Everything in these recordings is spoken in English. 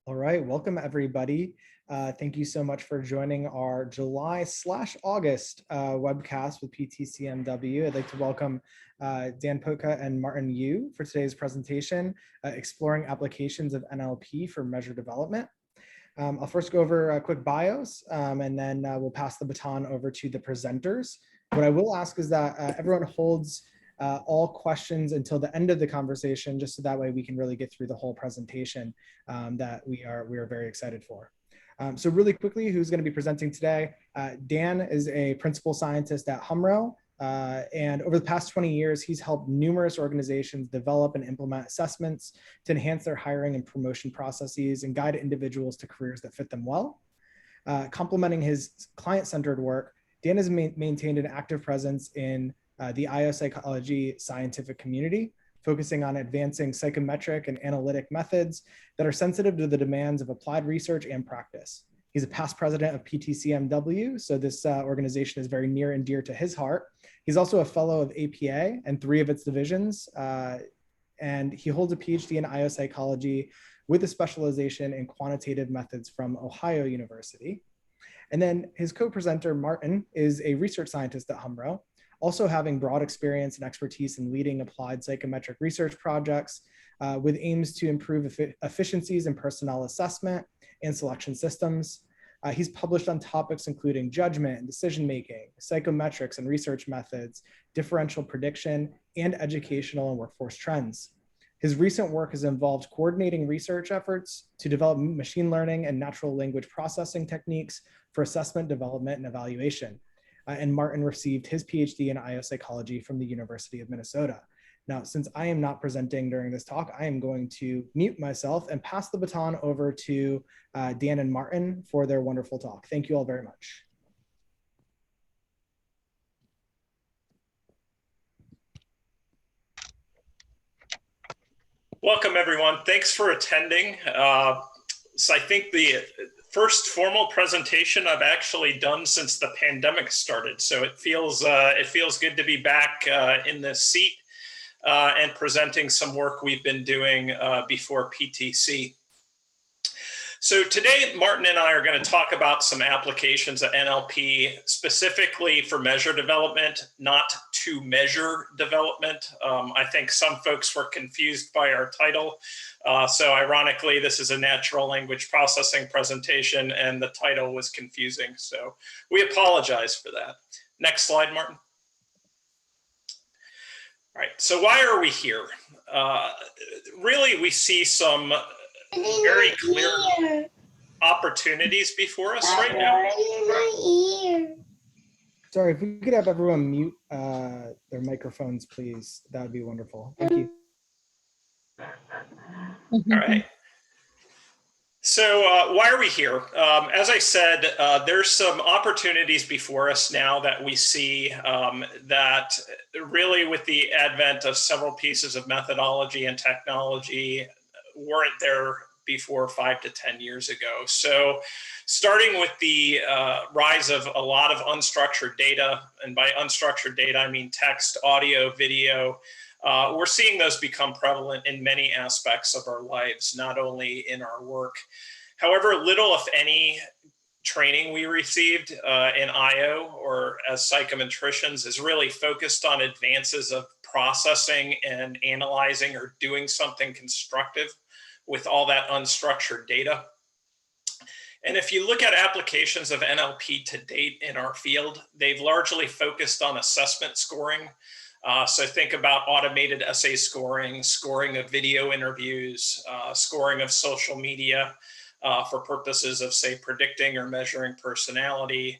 All right, welcome everybody. Thank you so much for joining our July/August webcast with PTCMW. I'd like to welcome Dan Putka and Martin Yu for today's presentation, Exploring Applications of NLP for Measure Development. I'll first go over quick bios and then we'll pass the baton over to the presenters. What I will ask is that everyone holds all questions until the end of the conversation, just so that way we can really get through the whole presentation that we are very excited for. So really quickly, who's going to be presenting today? Dan is a principal scientist at HumRRO, and over the past 20 years, he's helped numerous organizations develop and implement assessments to enhance their hiring and promotion processes and guide individuals to careers that fit them well. Complementing his client-centered work, Dan has maintained an active presence in the IO psychology scientific community, focusing on advancing psychometric and analytic methods that are sensitive to the demands of applied research and practice. He's a past president of PTCMW, so this organization is very near and dear to his heart. He's also a fellow of APA and 3 of its divisions, and he holds a PhD in IO psychology with a specialization in quantitative methods from Ohio University. And then his co-presenter, Martin, is a research scientist at HumRRO, also having broad experience and expertise in leading applied psychometric research projects with aims to improve efficiencies in personnel assessment and selection systems. He's published on topics including judgment and decision-making, psychometrics and research methods, differential prediction, and educational and workforce trends. His recent work has involved coordinating research efforts to develop machine learning and natural language processing techniques for assessment, development, and evaluation. And Martin received his PhD in IO psychology from the University of Minnesota. Now, since I am not presenting during this talk, I am going to mute myself and pass the baton over to Dan and Martin for their wonderful talk. Thank you all very much. Welcome, everyone. Thanks for attending. So I think the first formal presentation I've actually done since the pandemic started. So it feels good to be back in this seat and presenting some work we've been doing before PTC. So today, Martin and I are going to talk about some applications of NLP specifically for measure development, not to measure development. I think some folks were confused by our title. So ironically, this is a natural language processing presentation and the title was confusing. So we apologize for that. Next slide, Martin. All right, so why are we here? Really, we see some very clear opportunities before us right now. Sorry, if we could have everyone mute their microphones, please, that would be wonderful. Thank you. All right. So why are we here? As I said, there's some opportunities before us now that we see that really with the advent of several pieces of methodology and technology weren't there before 5 to 10 years ago. So starting with the rise of a lot of unstructured data, and by unstructured data, I mean text, audio, video, we're seeing those become prevalent in many aspects of our lives, not only in our work. However, little, if any, training we received in IO or as psychometricians is really focused on advances of processing and analyzing or doing something constructive with all that unstructured data. And if you look at applications of NLP to date in our field, they've largely focused on assessment scoring. So think about automated essay scoring, scoring of video interviews, scoring of social media for purposes of, say, predicting or measuring personality.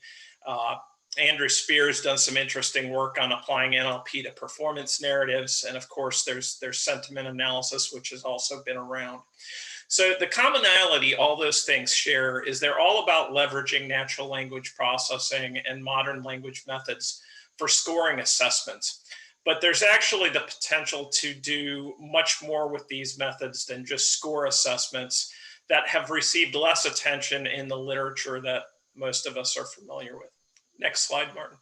Andrew Spear's done some interesting work on applying NLP to performance narratives. And of course, there's sentiment analysis, which has also been around. So the commonality all those things share is they're all about leveraging natural language processing and modern language methods for scoring assessments. But there's actually the potential to do much more with these methods than just score assessments that have received less attention in the literature that most of us are familiar with. Next slide, Martin.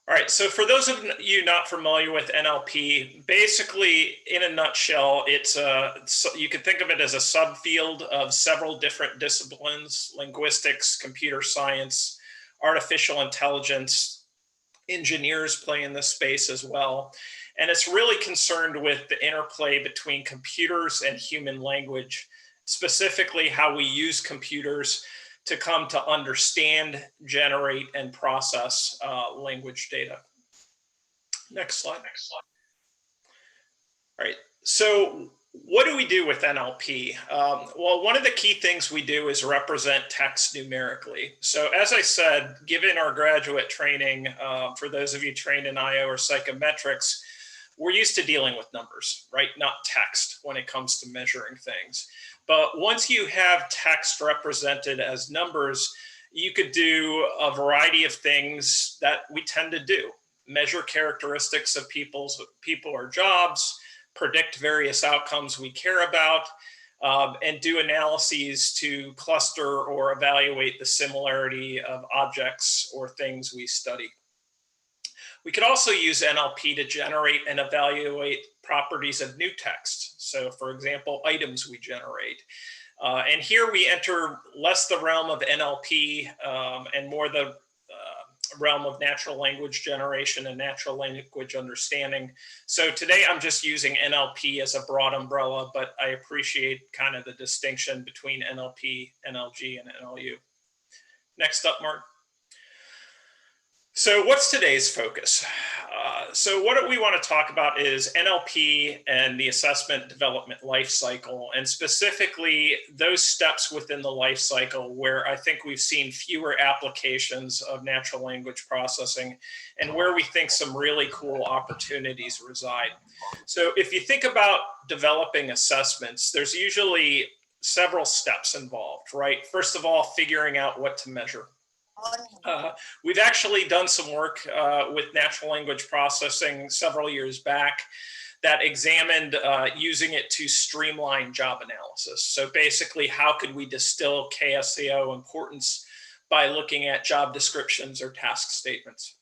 All right, so for those of you not familiar with NLP, basically, in a nutshell, you can think of it as a subfield of several different disciplines: linguistics, computer science, artificial intelligence. Engineers play in this space as well. And it's really concerned with the interplay between computers and human language, specifically how we use computers to come to understand, generate, and process language data. Next slide. All right. So what do we do with NLP? Well, one of the key things we do is represent text numerically. So as I said, given our graduate training, for those of you trained in IO or psychometrics, we're used to dealing with numbers, right? Not text when it comes to measuring things. But once you have text represented as numbers, you could do a variety of things that we tend to do: measure characteristics of people or jobs, predict various outcomes we care about, and do analyses to cluster or evaluate the similarity of objects or things we study. We could also use NLP to generate and evaluate properties of new text. So for example, items we generate. And here we enter less the realm of NLP and more the realm of natural language generation and natural language understanding. So today I'm just using NLP as a broad umbrella, but I appreciate kind of the distinction between NLP, NLG, and NLU. Next up, Mark. So what's today's focus? So what we want to talk about is NLP and the assessment development life cycle, and specifically those steps within the life cycle where I think we've seen fewer applications of natural language processing and where we think some really cool opportunities reside. So if you think about developing assessments, there's usually several steps involved, right? First of all, figuring out what to measure. We've actually done some work with natural language processing several years back that examined using it to streamline job analysis. So basically, how could we distill KSAO importance by looking at job descriptions or task statements?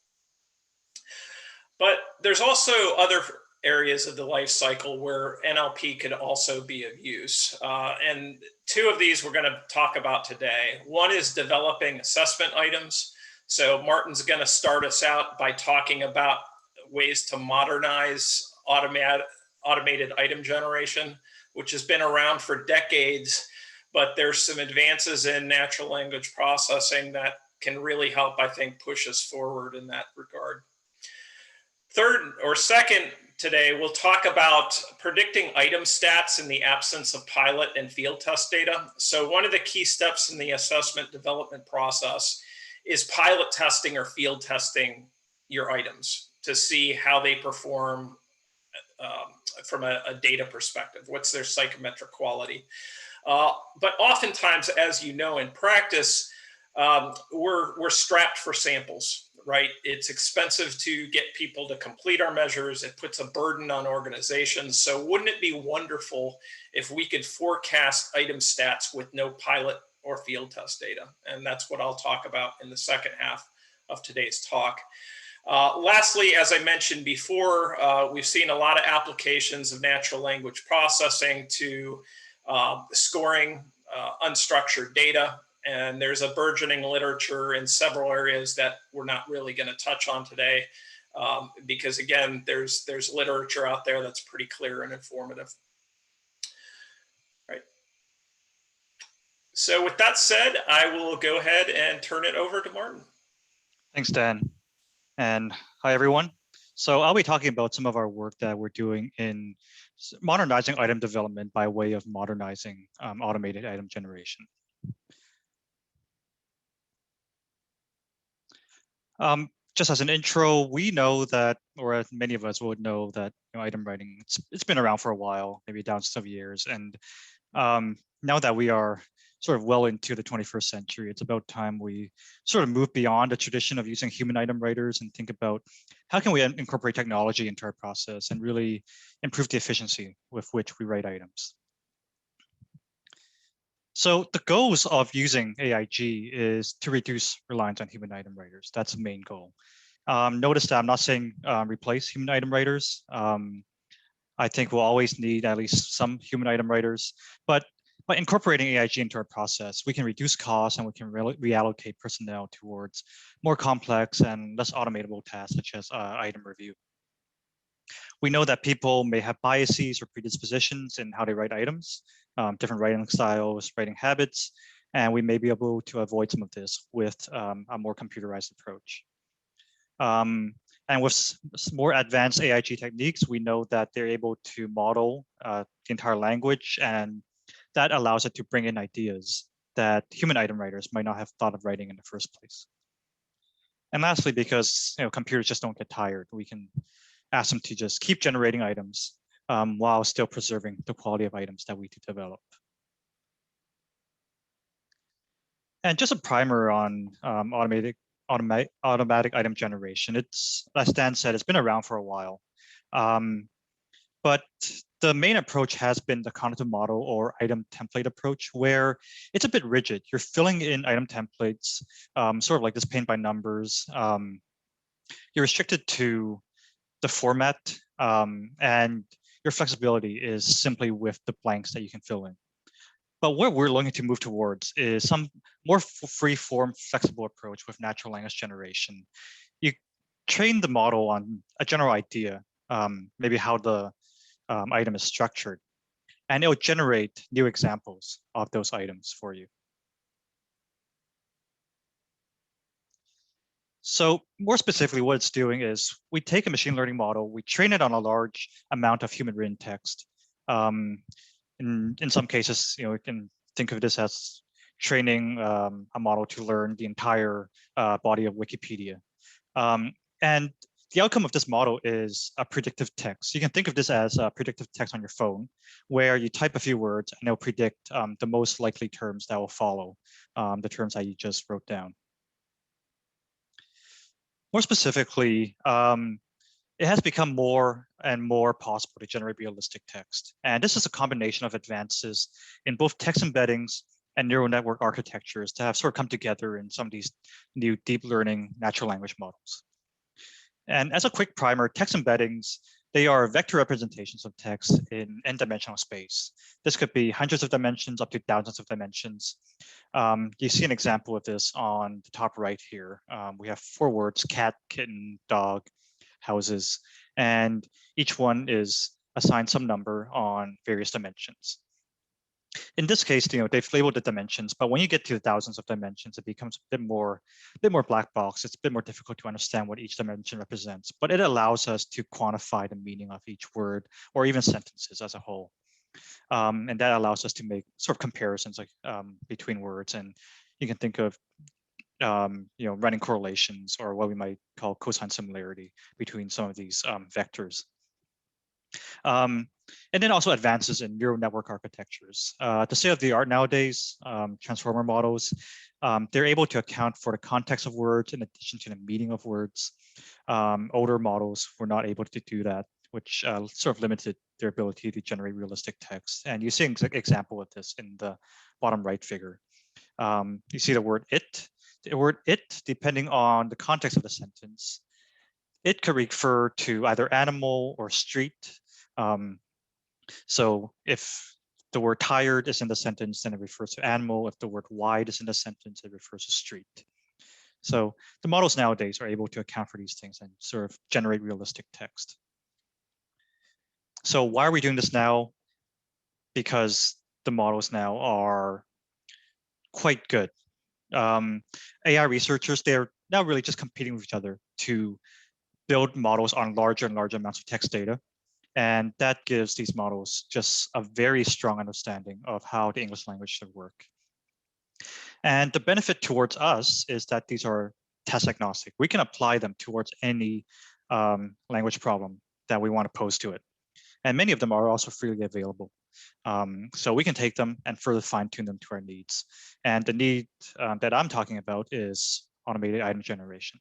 But there's also other areas of the life cycle where NLP could also be of use. And two of these we're going to talk about today. One is developing assessment items. So Martin's going to start us out by talking about ways to modernize automated item generation, which has been around for decades, but there's some advances in natural language processing that can really help, I think, push us forward in that regard. Second, today, we'll talk about predicting item stats in the absence of pilot and field test data. So one of the key steps in the assessment development process is pilot testing or field testing your items to see how they perform from a data perspective. What's their psychometric quality? But oftentimes, as you know, in practice, we're strapped for samples, right? It's expensive to get people to complete our measures. It puts a burden on organizations. So wouldn't it be wonderful if we could forecast item stats with no pilot or field test data? And that's what I'll talk about in the second half of today's talk. Lastly, as I mentioned before, we've seen a lot of applications of natural language processing to scoring unstructured data. And there's a burgeoning literature in several areas that we're not really going to touch on today, because again, there's literature out there that's pretty clear and informative. Right. So with that said, I will go ahead and turn it over to Martin. Thanks, Dan. And hi, everyone. So I'll be talking about some of our work that we're doing in modernizing item development by way of modernizing automated item generation. Just as an intro, we know that, or many of us would know that item writing, it's been around for a while, maybe dozens of years. And now that we are sort of well into the 21st century, it's about time we sort of move beyond the tradition of using human item writers and think about how can we incorporate technology into our process and really improve the efficiency with which we write items. So the goals of using AIG is to reduce reliance on human item writers. That's the main goal. Notice that I'm not saying replace human item writers. I think we'll always need at least some human item writers, but by incorporating AIG into our process, we can reduce costs and we can reallocate personnel towards more complex and less automatable tasks, such as item review. We know that people may have biases or predispositions in how they write items, different writing styles, writing habits, and we may be able to avoid some of this with a more computerized approach. And with more advanced AIG techniques, we know that they're able to model the entire language, and that allows it to bring in ideas that human item writers might not have thought of writing in the first place. And lastly, because computers just don't get tired, we can ask them to just keep generating items while still preserving the quality of items that we do develop. And just a primer on automatic item generation. It's, as Dan said, it's been around for a while. But the main approach has been the cognitive model or item template approach, where it's a bit rigid. You're filling in item templates, sort of like this paint by numbers. You're restricted to the format, and your flexibility is simply with the blanks that you can fill in. But what we're looking to move towards is some more free-form, flexible approach with natural language generation. You train the model on a general idea, maybe how the item is structured, and it will generate new examples of those items for you. So more specifically, what it's doing is we take a machine learning model, we train it on a large amount of human written text. In some cases, we can think of this as training a model to learn the entire body of Wikipedia. And the outcome of this model is a predictive text. You can think of this as a predictive text on your phone, where you type a few words and it'll predict the most likely terms that will follow the terms that you just wrote down. More specifically, it has become more and more possible to generate realistic text. And this is a combination of advances in both text embeddings and neural network architectures that have sort of come together in some of these new deep learning natural language models. And as a quick primer, text embeddings, they are vector representations of text in n-dimensional space. This could be hundreds of dimensions up to thousands of dimensions. You see an example of this on the top right here. We have 4 words: cat, kitten, dog, houses, and each one is assigned some number on various dimensions. In this case, they've labeled the dimensions, but when you get to the thousands of dimensions, it becomes a bit more black box. It's a bit more difficult to understand what each dimension represents, but it allows us to quantify the meaning of each word or even sentences as a whole. And that allows us to make sort of comparisons like between words, and you can think of running correlations, or what we might call cosine similarity between some of these vectors. And then also advances in neural network architectures. The state of the art nowadays, transformer models, they're able to account for the context of words in addition to the meaning of words. Older models were not able to do that, which sort of limited their ability to generate realistic text. And you see an example of this in the bottom right figure. You see the word it. The word it, depending on the context of the sentence, it could refer to either animal or street. So if the word tired is in the sentence, then it refers to animal. If the word wide is in the sentence, it refers to street. So the models nowadays are able to account for these things and sort of generate realistic text. So why are we doing this now? Because the models now are quite good. AI researchers, they're now really just competing with each other to build models on larger and larger amounts of text data. And that gives these models just a very strong understanding of how the English language should work. And the benefit towards us is that these are task agnostic. We can apply them towards any language problem that we want to pose to it. And many of them are also freely available. So we can take them and further fine tune them to our needs. And the need that I'm talking about is automated item generation.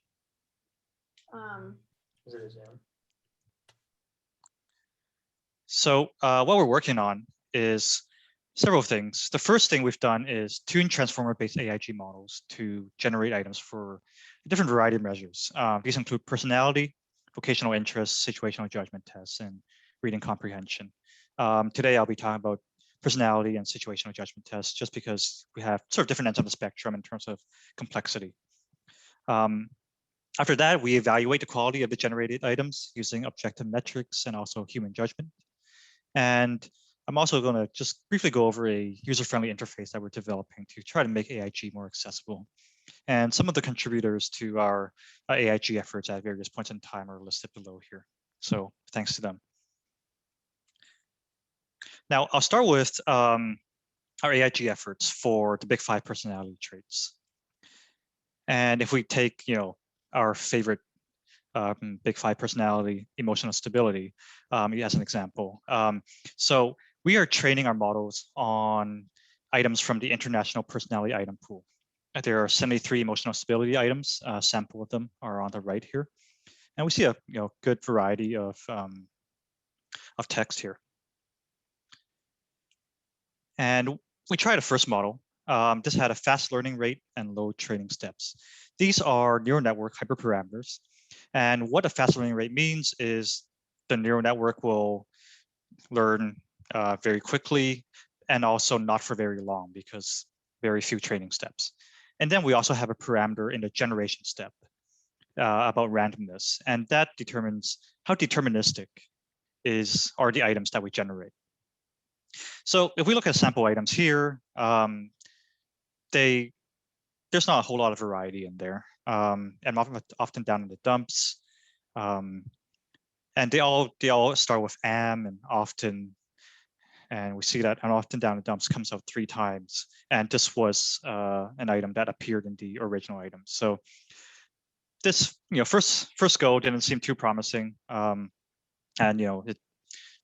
So what we're working on is several things. The first thing we've done is tune transformer-based AIG models to generate items for different variety of measures. These include personality, vocational interests, situational judgment tests, and reading comprehension. Today, I'll be talking about personality and situational judgment tests just because we have sort of different ends of the spectrum in terms of complexity. After that, we evaluate the quality of the generated items using objective metrics and also human judgment. And I'm also going to just briefly go over a user-friendly interface that we're developing to try to make AIG more accessible. And some of the contributors to our AIG efforts at various points in time are listed below here. So thanks to them. Now, I'll start with our AIG efforts for the big 5 personality traits. And if we take, our favorite big 5 personality, emotional stability, as an example. So we are training our models on items from the International Personality Item Pool. There are 73 emotional stability items. A sample of them are on the right here. And we see a good variety of text here. And we tried a first model. This had a fast learning rate and low training steps. These are neural network hyperparameters. And what a fast learning rate means is the neural network will learn very quickly and also not for very long because very few training steps. And then we also have a parameter in the generation step about randomness. And that determines how deterministic are the items that we generate. So if we look at sample items here, there's not a whole lot of variety in there, and often down in the dumps. And they all start with am and often, and we see that an often down in the dumps comes out 3 times. And this was an item that appeared in the original item. So this, first go didn't seem too promising, and it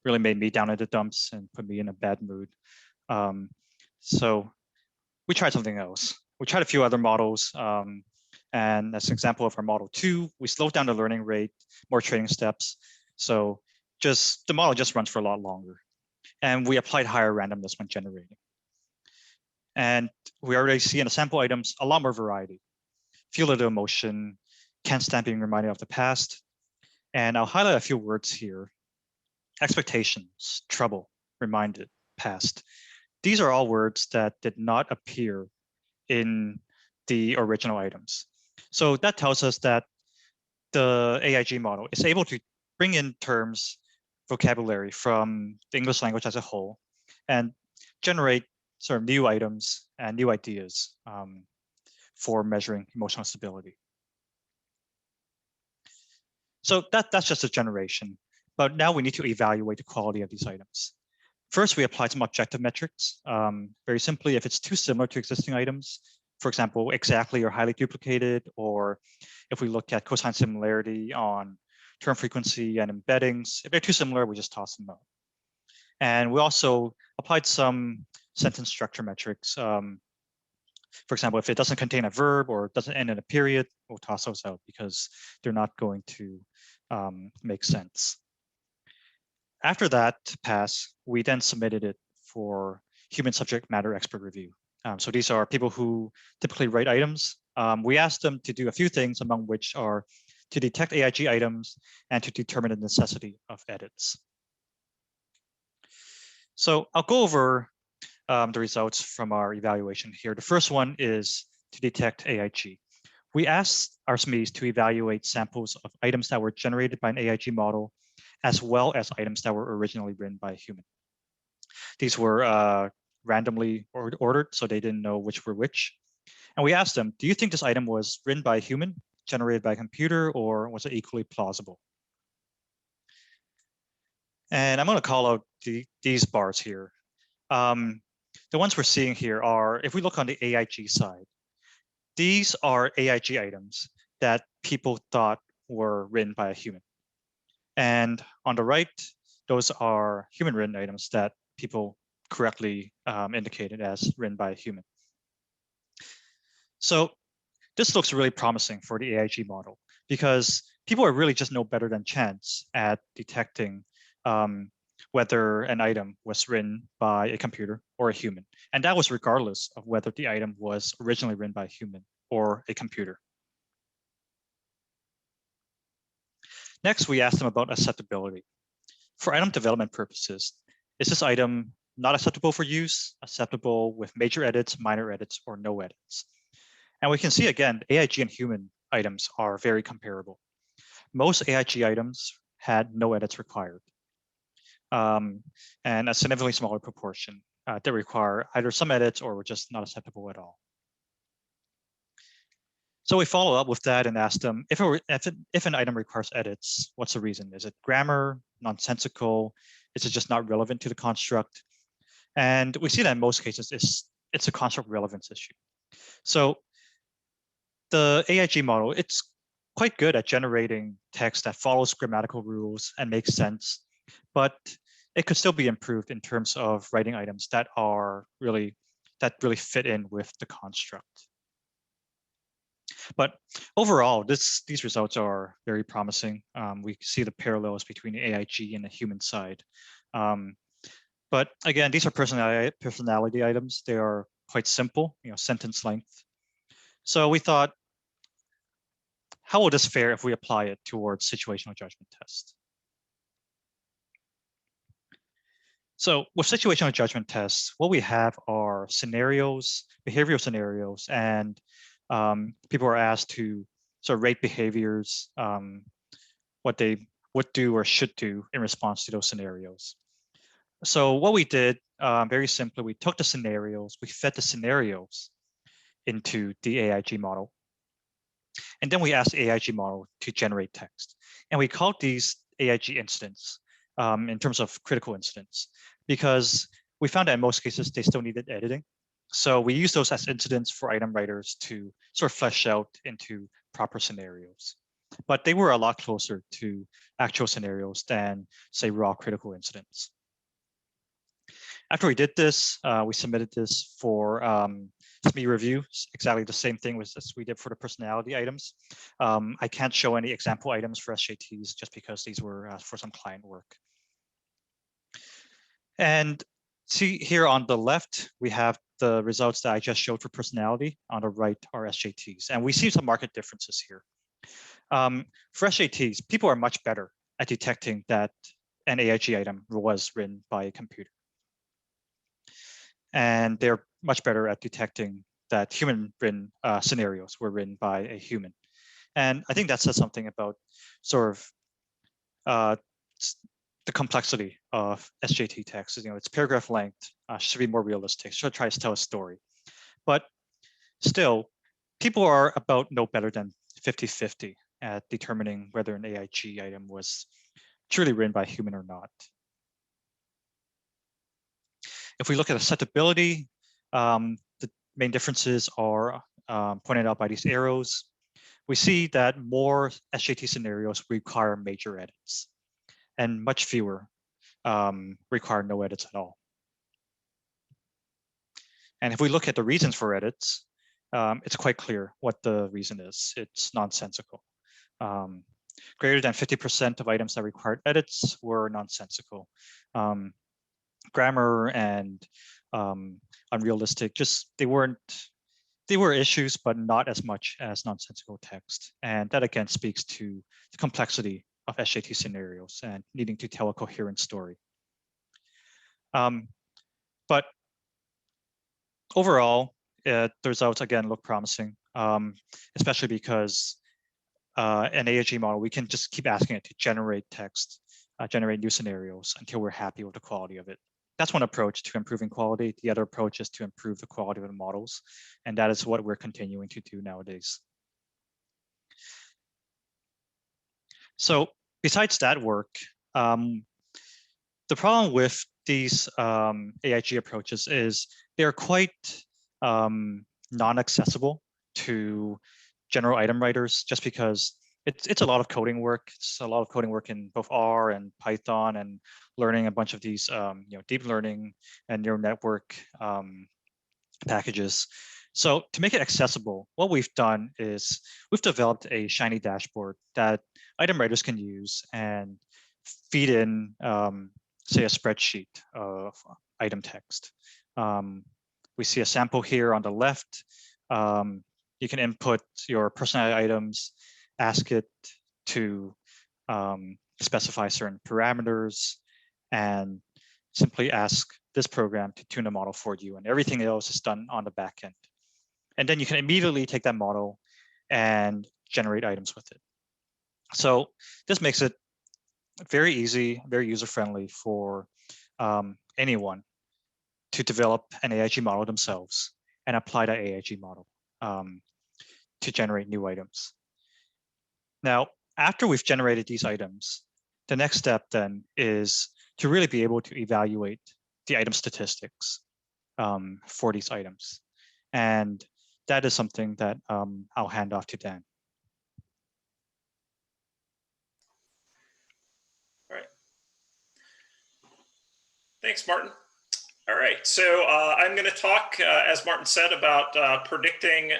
really made me down in the dumps and put me in a bad mood. So we tried something else. We tried a few other models. And as an example of our model 2, we slowed down the learning rate, more training steps. So the model just runs for a lot longer. And we applied higher randomness when generating. And we already see in the sample items a lot more variety. Feel of the emotion, can't stand being reminded of the past. And I'll highlight a few words here. Expectations, trouble, reminded, past. These are all words that did not appear in the original items. So that tells us that the AIG model is able to bring in terms, vocabulary from the English language as a whole, and generate sort of new items and new ideas for measuring emotional stability. So that's just a generation. But now we need to evaluate the quality of these items. First, we apply some objective metrics. Very simply, if it's too similar to existing items, for example, exactly or highly duplicated, or if we look at cosine similarity on term frequency and embeddings, if they're too similar, we just toss them out. And we also applied some sentence structure metrics. For example, if it doesn't contain a verb or doesn't end in a period, we'll toss those out because they're not going to make sense. After that pass, we then submitted it for human subject matter expert review. So these are people who typically write items. We asked them to do a few things, among which are to detect AIG items and to determine the necessity of edits. So I'll go over the results from our evaluation here. The first one is to detect AIG. We asked our SMEs to evaluate samples of items that were generated by an AIG model, as well as items that were originally written by a human. These were randomly ordered, so they didn't know which were which. And we asked them, do you think this item was written by a human, generated by a computer, or was it equally plausible? And I'm going to call out these bars here. The ones we're seeing here are, if we look on the AIG side, these are AIG items that people thought were written by a human. And on the right, those are human written items that people correctly indicated as written by a human. So this looks really promising for the AIG model because people are really just no better than chance at detecting whether an item was written by a computer or a human. And that was regardless of whether the item was originally written by a human or a computer. Next, we asked them about acceptability. For item development purposes, is this item not acceptable for use, acceptable with major edits, minor edits, or no edits? And we can see again, AIG and human items are very comparable. Most AIG items had no edits required, and a significantly smaller proportion that require either some edits or were just not acceptable at all. So we follow up with that and ask them, if an item requires edits, what's the reason? Is it grammar, nonsensical? Is it just not relevant to the construct? And we see that in most cases, it's a construct relevance issue. So the AIG model, it's quite good at generating text that follows grammatical rules and makes sense, but it could still be improved in terms of writing items that really fit in with the construct. But overall, these results are very promising. We see the parallels between the AIG and the human side. But again, these are personality items. They are quite simple, sentence length. So we thought, how will this fare if we apply it towards situational judgment test? So with situational judgment tests, what we have are scenarios, behavioral scenarios, and people are asked to sort of rate behaviors, what they would do or should do in response to those scenarios. So what we did, very simply, we took the scenarios, we fed the scenarios into the AIG model. And then we asked the AIG model to generate text. And we called these AIG incidents in terms of critical incidents, because we found that in most cases, they still needed editing. So we use those as incidents for item writers to sort of flesh out into proper scenarios. But they were a lot closer to actual scenarios than, say, raw critical incidents. After we did this, we submitted this for SME review, exactly the same thing as we did for the personality items. I can't show any example items for SJTs just because these were for some client work. And see here on the left, we have the results that I just showed for personality. On the right are SJTs. And we see some market differences here. For SJTs, people are much better at detecting that an AIG item was written by a computer. And they're much better at detecting that human-written scenarios were written by a human. And I think that says something about sort of the complexity of SJT text. Its paragraph length should be more realistic, should try to tell a story. But still, people are about no better than 50-50 at determining whether an AIG item was truly written by a human or not. If we look at acceptability, the main differences are pointed out by these arrows. We see that more SJT scenarios require major edits, and much fewer require no edits at all. And if we look at the reasons for edits, it's quite clear what the reason is. It's nonsensical. Greater than 50% of items that required edits were nonsensical. Grammar and unrealistic, they were issues, but not as much as nonsensical text. And that again speaks to the complexity of SJT scenarios and needing to tell a coherent story. But overall, the results again look promising, especially because an AIG model, we can just keep asking it to generate text, generate new scenarios until we're happy with the quality of it. That's one approach to improving quality. The other approach is to improve the quality of the models. And that is what we're continuing to do nowadays. So besides that work, the problem with these AIG approaches is they're quite non-accessible to general item writers, just because it's a lot of coding work. It's a lot of coding work in both R and Python, and learning a bunch of these deep learning and neural network packages. So to make it accessible, what we've done is we've developed a shiny dashboard that item writers can use and feed in, say, a spreadsheet of item text. We see a sample here on the left. You can input your personality items, ask it to specify certain parameters, and simply ask this program to tune a model for you, and everything else is done on the back end. And then you can immediately take that model and generate items with it. So this makes it very easy, very user-friendly for anyone to develop an AIG model themselves and apply that AIG model to generate new items. Now, after we've generated these items, the next step then is to really be able to evaluate the item statistics for these items. And that is something that I'll hand off to Dan. All right. Thanks, Martin. All right, so I'm going to talk, as Martin said, about predicting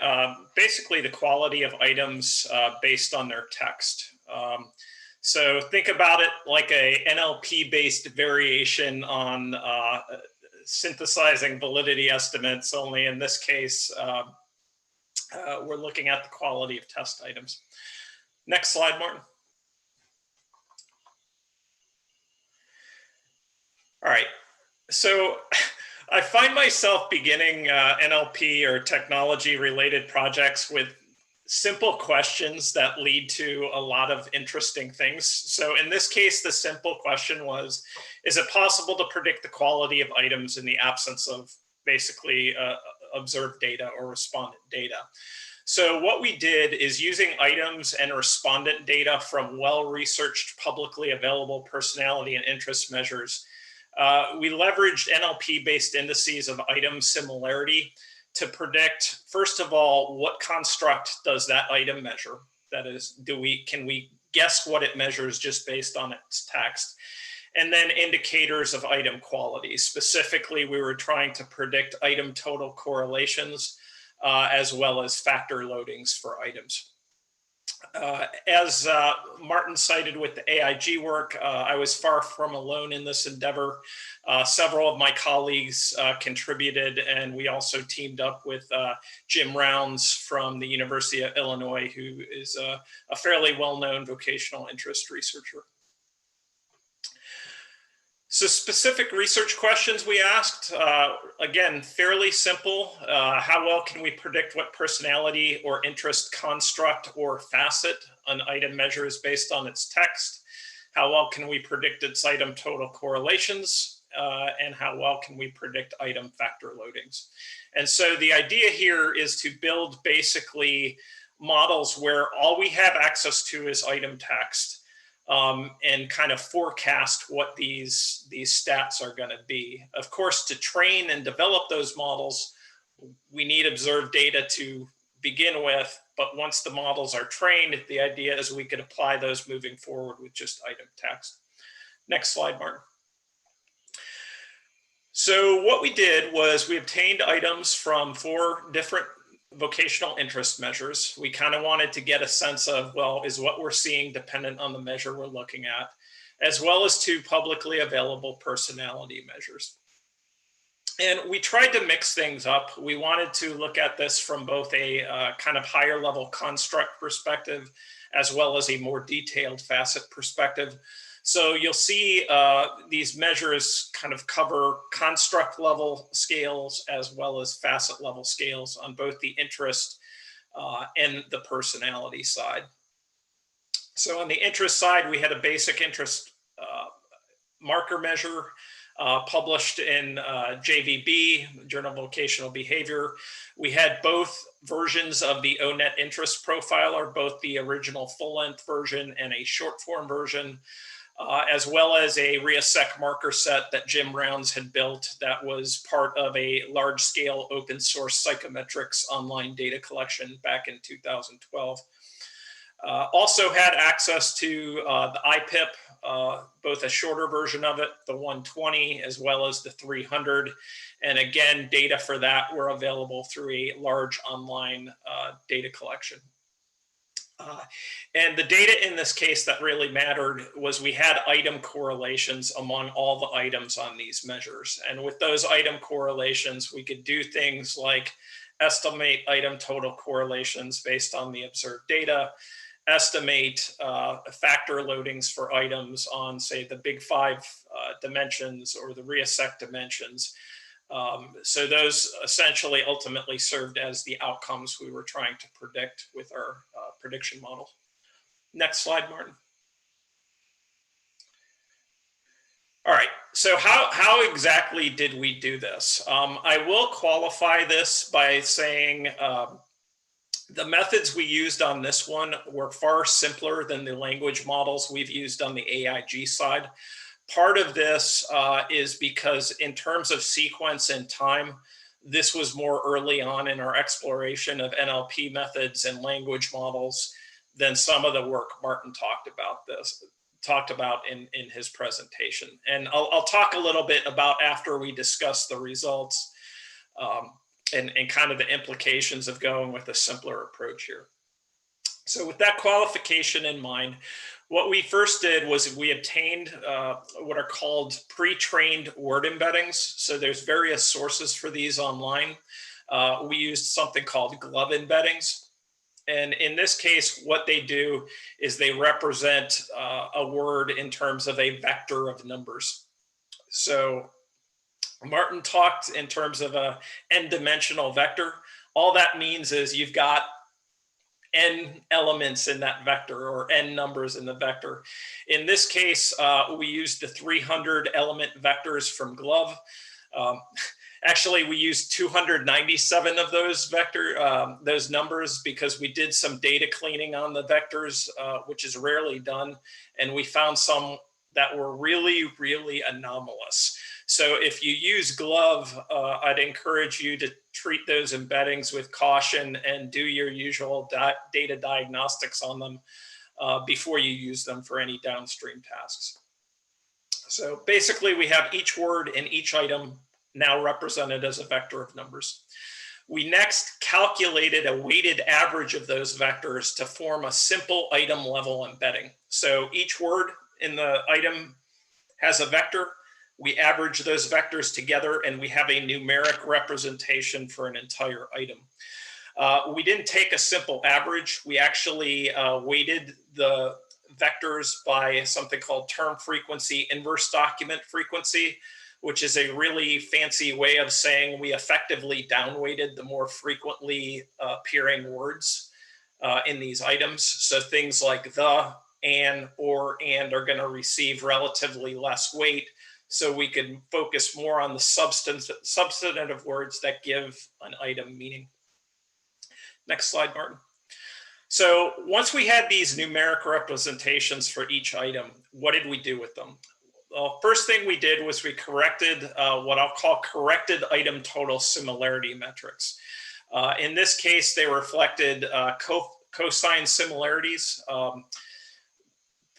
basically the quality of items based on their text. So think about it like a NLP-based variation on synthesizing validity estimates, only in this case, we're looking at the quality of test items. Next slide, Martin. All right, so I find myself beginning NLP or technology-related projects with simple questions that lead to a lot of interesting things. So in this case, the simple question was, is it possible to predict the quality of items in the absence of basically observed data or respondent data? So what we did is, using items and respondent data from well-researched, publicly available personality and interest measures, we leveraged NLP-based indices of item similarity to predict, first of all, what construct does that item measure? That is, can we guess what it measures just based on its text? And then indicators of item quality. Specifically, we were trying to predict item total correlations as well as factor loadings for items. As Martin cited with the AIG work, I was far from alone in this endeavor. Several of my colleagues contributed, and we also teamed up with Jim Rounds from the University of Illinois, who is a fairly well-known vocational interest researcher. So specific research questions we asked, again, fairly simple. How well can we predict what personality or interest construct or facet an item measures based on its text? How well can we predict its item total correlations? And how well can we predict item factor loadings? And so the idea here is to build basically models where all we have access to is item text. And kind of forecast what these stats are going to be. Of course, to train and develop those models, we need observed data to begin with. But once the models are trained, the idea is we could apply those moving forward with just item text. Next slide, Martin. So what we did was we obtained items from 4 different vocational interest measures. We kind of wanted to get a sense of, well, is what we're seeing dependent on the measure we're looking at, as well as 2 publicly available personality measures. And we tried to mix things up. We wanted to look at this from both a kind of higher level construct perspective, as well as a more detailed facet perspective. So you'll see these measures kind of cover construct level scales as well as facet level scales on both the interest and the personality side. So on the interest side, we had a basic interest marker measure published in JVB, Journal of Vocational Behavior. We had both versions of the ONET interest profiler, both the original full-length version and a short-form version. As well as a RIASEC marker set that Jim Rounds had built that was part of a large-scale open source psychometrics online data collection back in 2012. Also had access to the IPIP, both a shorter version of it, the 120, as well as the 300. And again, data for that were available through a large online data collection. And the data in this case that really mattered was we had item correlations among all the items on these measures. And with those item correlations, we could do things like estimate item total correlations based on the observed data, estimate factor loadings for items on, say, the big 5 dimensions or the RIASEC dimensions. So those essentially ultimately served as the outcomes we were trying to predict with our prediction model. Next slide, Martin. All right, so how exactly did we do this? I will qualify this by saying the methods we used on this one were far simpler than the language models we've used on the AIG side. Part of this is because in terms of sequence and time, this was more early on in our exploration of NLP methods and language models than some of the work Martin talked about in his presentation. And I'll talk a little bit about after we discuss the results and kind of the implications of going with a simpler approach here. So with that qualification in mind, what we first did was we obtained what are called pre-trained word embeddings. So there's various sources for these online. We used something called glove embeddings. And in this case, what they do is they represent a word in terms of a vector of numbers. So Martin talked in terms of a n-dimensional vector. All that means is you've got n elements in that vector or n numbers in the vector. In this case, we used the 300 element vectors from glove. Actually, we used 297 of those numbers because we did some data cleaning on the vectors, which is rarely done. And we found some that were really, really anomalous. So if you use glove, I'd encourage you to treat those embeddings with caution and do your usual data diagnostics on them before you use them for any downstream tasks. So basically we have each word in each item now represented as a vector of numbers. We next calculated a weighted average of those vectors to form a simple item level embedding. So each word in the item has a vector. We average those vectors together and we have a numeric representation for an entire item. We didn't take a simple average. We actually weighted the vectors by something called term frequency, inverse document frequency, which is a really fancy way of saying we effectively downweighted the more frequently appearing words in these items. So things like the, an, or, and are going to receive relatively less weight. So we can focus more on the substantive words that give an item meaning. Next slide, Martin. So once we had these numeric representations for each item, what did we do with them? Well, first thing we did was we corrected what I'll call corrected item total similarity metrics. In this case, they reflected cosine similarities.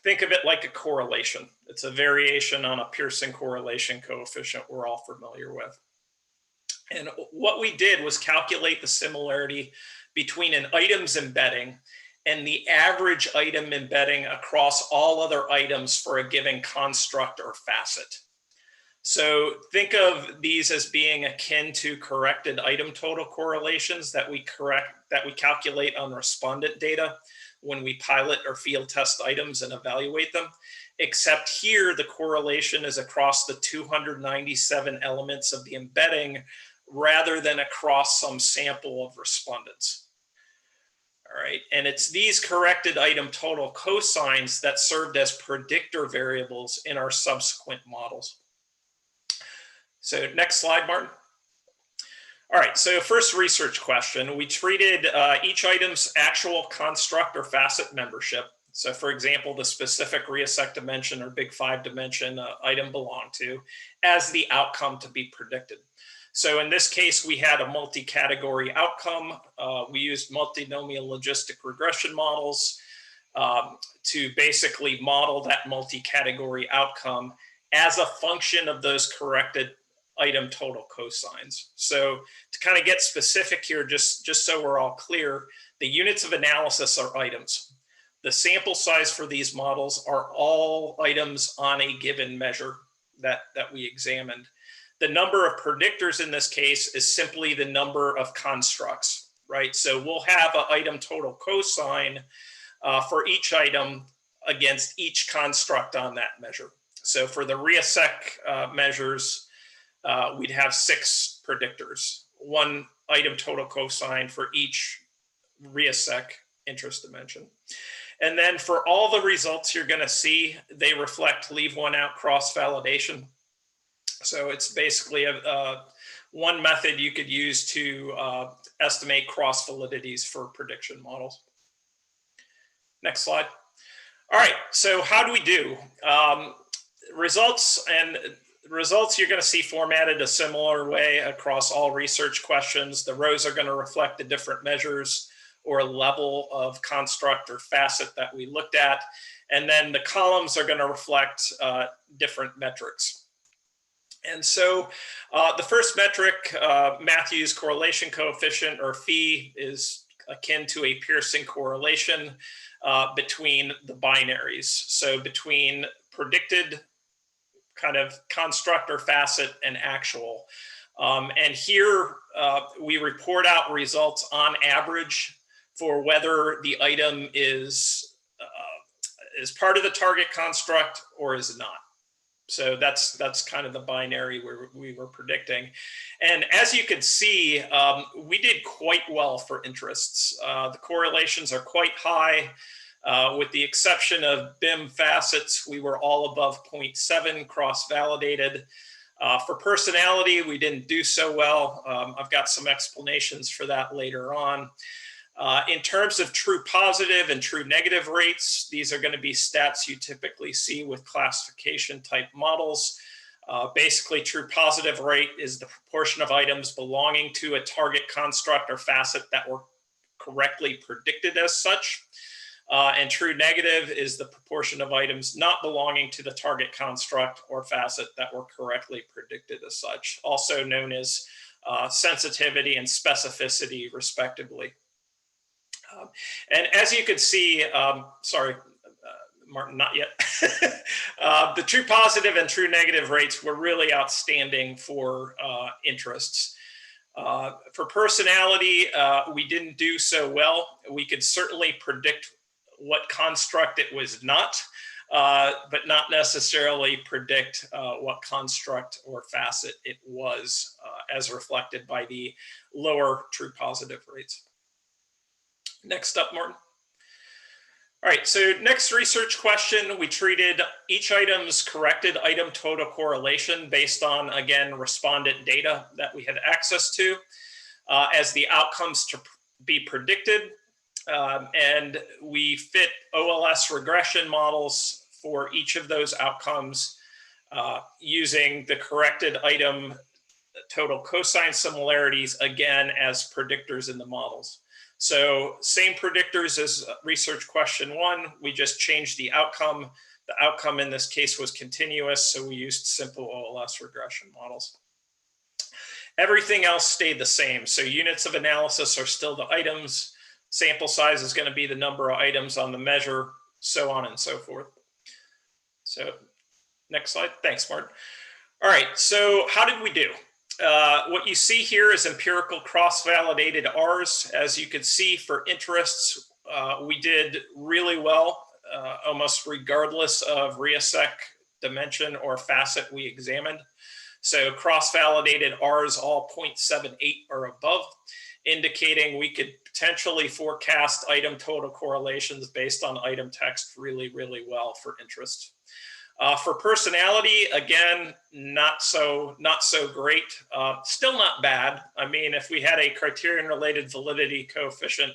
Think of it like a correlation. It's a variation on a Pearson correlation coefficient we're all familiar with. And what we did was calculate the similarity between an item's embedding and the average item embedding across all other items for a given construct or facet. So think of these as being akin to corrected item total correlations that we calculate on respondent data when we pilot or field test items and evaluate them, except here the correlation is across the 297 elements of the embedding rather than across some sample of respondents. All right, and it's these corrected item total cosines that served as predictor variables in our subsequent models. So next slide, Martin. All right, so first research question. We treated each item's actual construct or facet membership. So for example, the specific RIASEC dimension or big 5 dimension item belonged to as the outcome to be predicted. So in this case, we had a multi-category outcome. We used multinomial logistic regression models to basically model that multi-category outcome as a function of those corrected item total cosines. So to kind of get specific here, just so we're all clear, the units of analysis are items. The sample size for these models are all items on a given measure that we examined. The number of predictors in this case is simply the number of constructs, right? So we'll have an item total cosine for each item against each construct on that measure. So for the RIA-Sec measures, we'd have 6 predictors, 1 item total cosine for each RIA-Sec interest dimension. And then for all the results you're going to see, they reflect leave one out cross-validation. So it's basically one method you could use to estimate cross-validities for prediction models. Next slide. All right, so how do we do? Results you're going to see formatted a similar way across all research questions. The rows are going to reflect the different measures or level of construct or facet that we looked at. And then the columns are going to reflect different metrics. And so the first metric, Matthew's correlation coefficient, or phi, is akin to a Pearson correlation between the binaries. So between predicted kind of construct or facet and actual. And here we report out results on average for whether the item is part of the target construct or is not. So that's kind of the binary we were predicting. And as you can see, we did quite well for interests. The correlations are quite high. With the exception of BIM facets, we were all above 0.7 cross-validated. For personality, we didn't do so well. I've got some explanations for that later on. In terms of true positive and true negative rates, these are going to be stats you typically see with classification type models. Basically, true positive rate is the proportion of items belonging to a target construct or facet that were correctly predicted as such. And true negative is the proportion of items not belonging to the target construct or facet that were correctly predicted as such, also known as sensitivity and specificity, respectively. And as you can see, sorry, Martin, not yet. The true positive and true negative rates were really outstanding for interests. For personality, we didn't do so well. We could certainly predict what construct it was not, but not necessarily predict what construct or facet it was, as reflected by the lower true positive rates. Next up, Martin. All right, so next research question, we treated each item's corrected item total correlation based on, again, respondent data that we had access to as the outcomes to be predicted. And we fit OLS regression models for each of those outcomes using the corrected item total cosine similarities, again, as predictors in the models. So same predictors as research question 1, we just changed the outcome. The outcome in this case was continuous, so we used simple OLS regression models. Everything else stayed the same. So units of analysis are still the items. Sample size is going to be the number of items on the measure, so on and so forth. So next slide. Thanks, Martin. All right, so how did we do? What you see here is empirical cross-validated R's. As you can see, for interests, we did really well, almost regardless of RIA-Sec dimension or facet we examined. So cross-validated R's all 0.78 or above, indicating we could potentially forecast item total correlations based on item text really, really well for interest. For personality, again, not so great. Still not bad. I mean, if we had a criterion-related validity coefficient,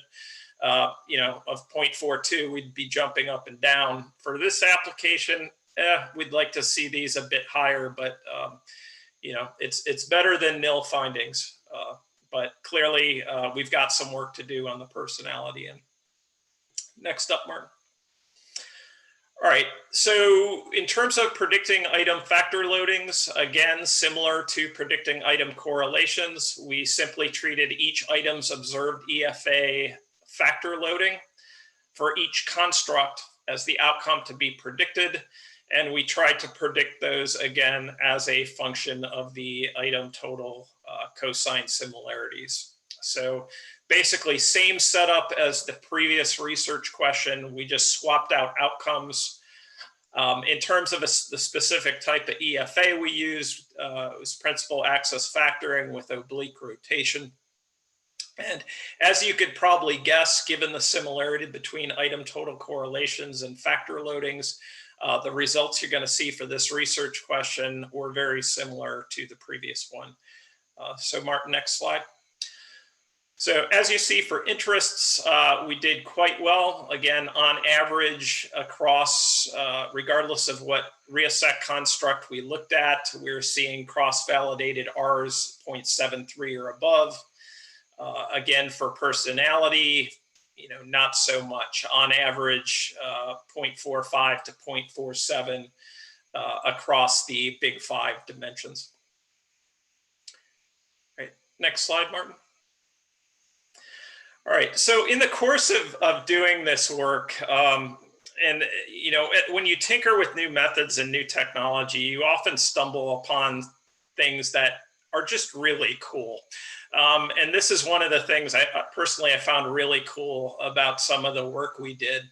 of 0.42, we'd be jumping up and down. For this application, we'd like to see these a bit higher, but it's better than nil findings. But clearly, we've got some work to do on the personality end. Next up, Martin. All right, so in terms of predicting item factor loadings, again, similar to predicting item correlations, we simply treated each item's observed EFA factor loading for each construct as the outcome to be predicted. And we tried to predict those again as a function of the item total cosine similarities. So basically same setup as the previous research question. We just swapped out outcomes. In terms of the specific type of EFA we used, it was principal axis factoring with oblique rotation. And as you could probably guess, given the similarity between item total correlations and factor loadings, the results you're going to see for this research question were very similar to the previous one. So Martin, next slide. So as you see for interests, we did quite well. Again, on average across, regardless of what RIASEC construct we looked at, we're seeing cross-validated R's 0.73 or above. Again, for personality, not so much. On average, 0.45 to 0.47 across the big 5 dimensions. All right, next slide, Martin. All right, so in the course of doing this work, and when you tinker with new methods and new technology, you often stumble upon things that are just really cool. And this is one of the things I found really cool about some of the work we did.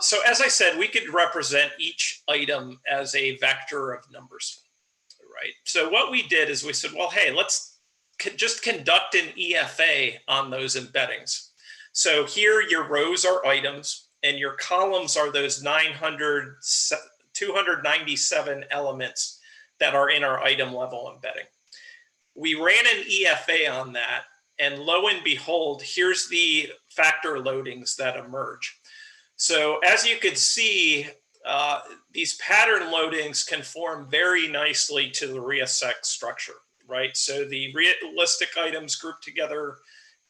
So as I said, we could represent each item as a vector of numbers, right? So what we did is we said, well, hey, let's just conduct an EFA on those embeddings. So here your rows are items and your columns are those 297 elements that are in our item level embedding. We ran an EFA on that, and lo and behold, here's the factor loadings that emerge. So as you could see, these pattern loadings conform very nicely to the RIASEC structure, right? So the realistic items grouped together,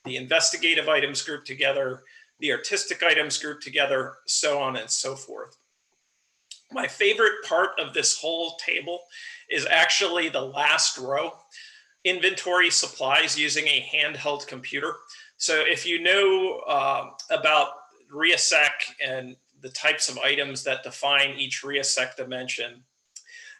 the investigative items grouped together, the artistic items grouped together, so on and so forth. My favorite part of this whole table is actually the last row. Inventory supplies using a handheld computer. So if you know about RIASEC and the types of items that define each RIASEC dimension,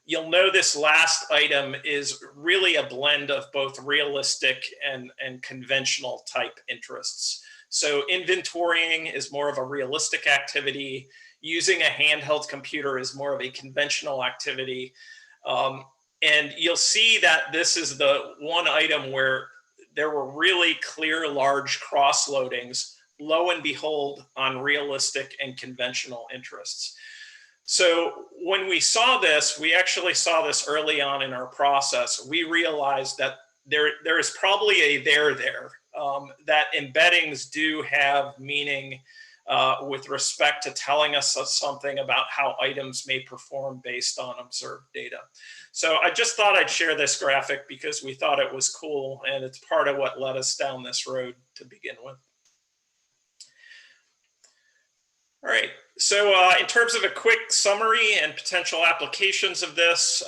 you'll know this last item is really a blend of both realistic and conventional type interests. So inventorying is more of a realistic activity. Using a handheld computer is more of a conventional activity. And you'll see that this is the one item where there were really clear, large cross loadings, lo and behold, on realistic and conventional interests. So when we saw this, we actually saw this early on in our process. We realized that there is probably a there, that embeddings do have meaning with respect to telling us something about how items may perform based on observed data. So I just thought I'd share this graphic because we thought it was cool, and it's part of what led us down this road to begin with. All right, so in terms of a quick summary and potential applications of this,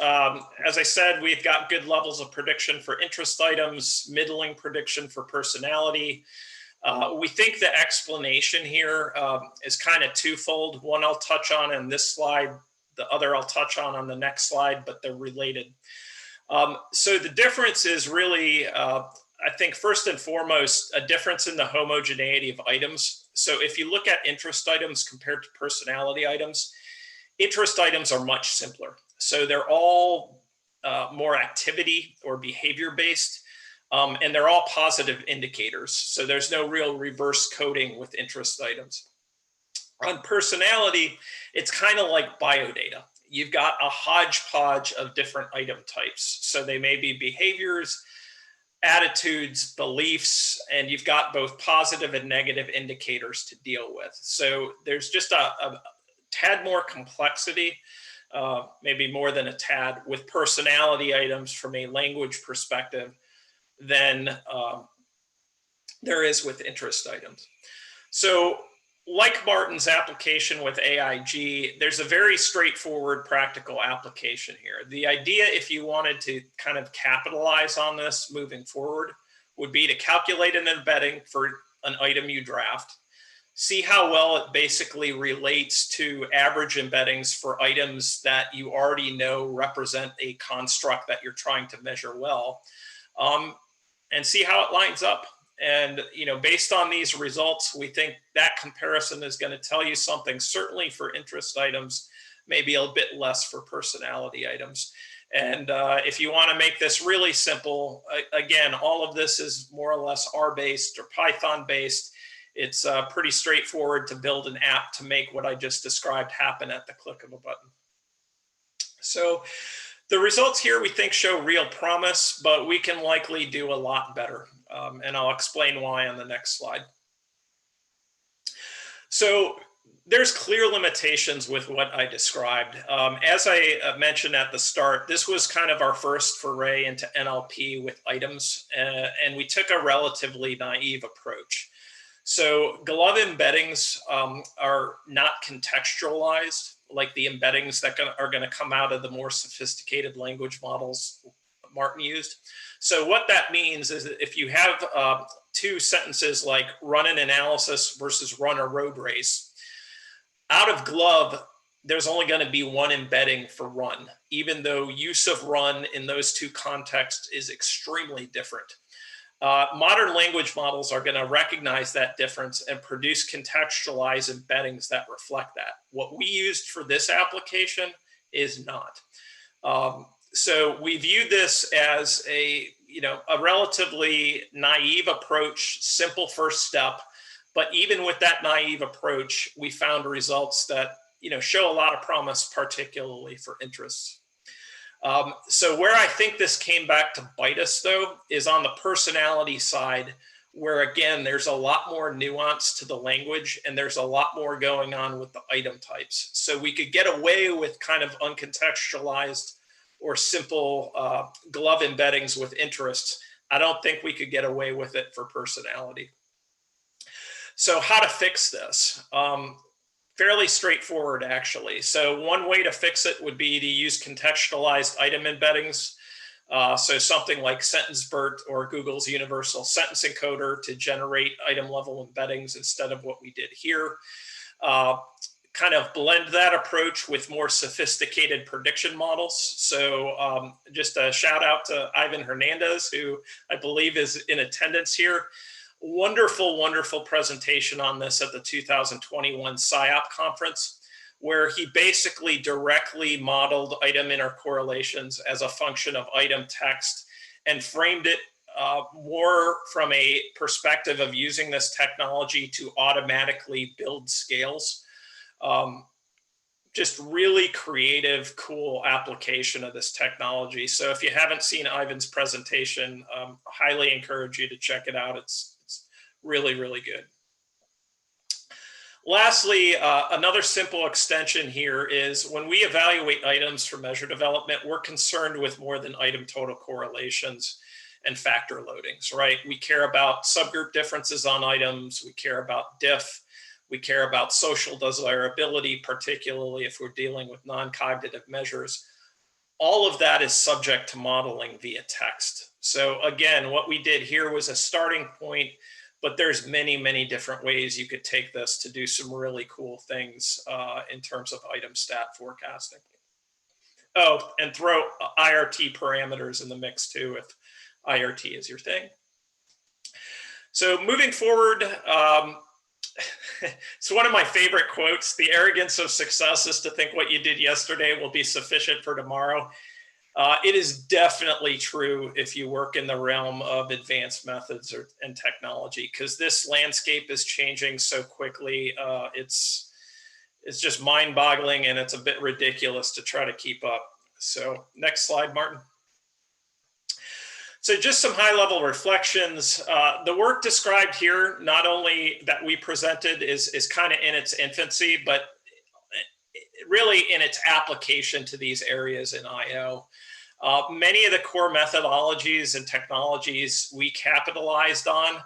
as I said, we've got good levels of prediction for interest items, middling prediction for personality. We think the explanation here is kind of twofold. One I'll touch on in this slide, the other I'll touch on the next slide, but they're related. So the difference is really, I think first and foremost, a difference in the homogeneity of items. So if you look at interest items compared to personality items, interest items are much simpler. So they're all more activity or behavior based. And they're all positive indicators. So there's no real reverse coding with interest items. On personality, it's kind of like biodata. You've got a hodgepodge of different item types. So they may be behaviors, attitudes, beliefs, and you've got both positive and negative indicators to deal with. So there's just a tad more complexity, maybe more than a tad, with personality items from a language perspective than there is with interest items. So like Martin's application with AIG, there's a very straightforward practical application here. The idea, if you wanted to kind of capitalize on this moving forward, would be to calculate an embedding for an item you draft, see how well it basically relates to average embeddings for items that you already know represent a construct that you're trying to measure well, and see how it lines up. And, based on these results, we think that comparison is going to tell you something, certainly for interest items, maybe a bit less for personality items. And if you want to make this really simple, again, all of this is more or less R-based or Python-based. It's pretty straightforward to build an app to make what I just described happen at the click of a button. So the results here we think show real promise, but we can likely do a lot better. And I'll explain why on the next slide. So there's clear limitations with what I described. As I mentioned at the start, this was kind of our first foray into NLP with items, and we took a relatively naive approach. So glove embeddings are not contextualized like the embeddings that are going to come out of the more sophisticated language models Martin used. So what that means is that if you have two sentences like run an analysis versus run a road race, out of glove, there's only going to be one embedding for run, even though use of run in those two contexts is extremely different. Modern language models are going to recognize that difference and produce contextualized embeddings that reflect that. What we used for this application is not. So we view this as a relatively naive approach, simple first step. But even with that naive approach, we found results that show a lot of promise, particularly for interests. So where I think this came back to bite us, though, is on the personality side, where, again, there's a lot more nuance to the language and there's a lot more going on with the item types. So we could get away with kind of uncontextualized or simple glove embeddings with interests. I don't think we could get away with it for personality. So how to fix this? Fairly straightforward, actually. So one way to fix it would be to use contextualized item embeddings. So something like SentenceBERT or Google's Universal Sentence Encoder to generate item level embeddings instead of what we did here. Kind of blend that approach with more sophisticated prediction models. So just a shout out to Ivan Hernandez, who I believe is in attendance here. Wonderful, wonderful presentation on this at the 2021 SIOP conference, where he basically directly modeled item intercorrelations as a function of item text and framed it more from a perspective of using this technology to automatically build scales. Just really creative, cool application of this technology. So if you haven't seen Ivan's presentation, highly encourage you to check it out. It's really, really good. Lastly, another simple extension here is when we evaluate items for measure development, we're concerned with more than item total correlations and factor loadings, right? We care about subgroup differences on items. We care about diff. We care about social desirability, particularly if we're dealing with non-cognitive measures. All of that is subject to modeling via text. So again, what we did here was a starting point, but there's many, many different ways you could take this to do some really cool things in terms of item stat forecasting. Oh, and throw IRT parameters in the mix too, if IRT is your thing. So moving forward, it's one of my favorite quotes. The arrogance of success is to think what you did yesterday will be sufficient for tomorrow. It is definitely true if you work in the realm of advanced methods and technology, because this landscape is changing so quickly. It's just mind-boggling, and it's a bit ridiculous to try to keep up. So next slide, Martin. So just some high-level reflections. The work described here, not only that we presented, is kind of in its infancy, but really in its application to these areas in IO. Many of the core methodologies and technologies we capitalized on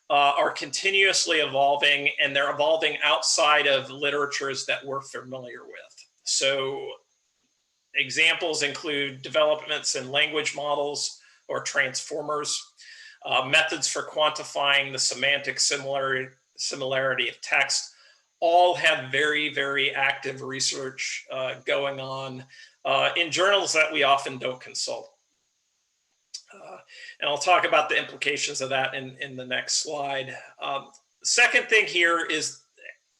are continuously evolving, and they're evolving outside of literatures that we're familiar with. So examples include developments in language models or transformers, methods for quantifying the semantic similarity of text. All have very, very active research going on in journals that we often don't consult. And I'll talk about the implications of that in the next slide. Second thing here is,